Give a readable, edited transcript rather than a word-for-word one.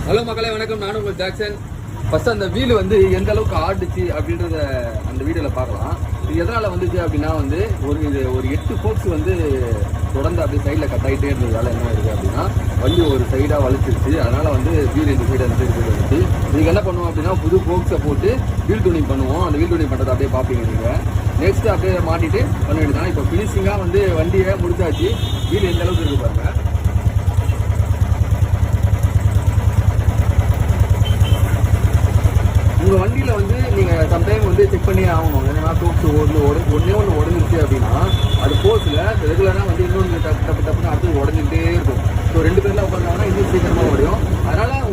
Hello மக்களே வணக்கம், நானும் உங்கள் ஜாக்சன். ஃபர்ஸ்ட் அந்த வீல் வந்து எந்த அளவுக்கு ஆடுச்சு அப்படின்றத அந்த வீடியோவில் பார்க்கலாம். இது எதனால் வந்துச்சு அப்படின்னா வந்து ஒரு 8 ஃபோக்ஸ் வந்து தொடர்ந்து அப்படியே சைடில் கட் ஆகிட்டே இருந்ததால் என்ன இருக்குது அப்படின்னா வண்டி ஒரு சைடாக வலிச்சிருச்சு. அதனால் வந்து வீல் இந்த சைடு அந்த சைடு வந்துச்சு. இதுக்கு என்ன பண்ணுவோம் அப்படின்னா புது ஃபோக்ஸை போட்டு வீல் டூனிங் பண்ணுவோம். அந்த வீல் டூனிங் பண்ணுறதை அப்படியே பார்ப்பீங்க நீங்கள். நெக்ஸ்ட்டு அப்படியே மாட்டிட்டு பண்ண வேண்டியதான். இப்போ ஃபினிஷிங்காக வந்து வண்டியை முடிச்சாச்சு. வீல் எந்த அளவுக்கு இருக்குது பாருங்கள். உங்கள் வண்டியில் வந்து நீங்கள் சம்டைம் வந்து செக் பண்ணியே ஆகணும். ஏன்னா டூப்ஸ் ஒன்று உடஞ்சிருச்சு அப்படின்னா அது ஃபோர்ஸில் ரெகுலராக வந்து இன்னொன்று டப்புன்னு அடுத்து உடஞ்சிக்கிட்டே இருக்கும். ஸோ 2 பேரில் உட்காந்தாங்கன்னா இன்னும் சீக்கிரமாக உடையும். அதனால்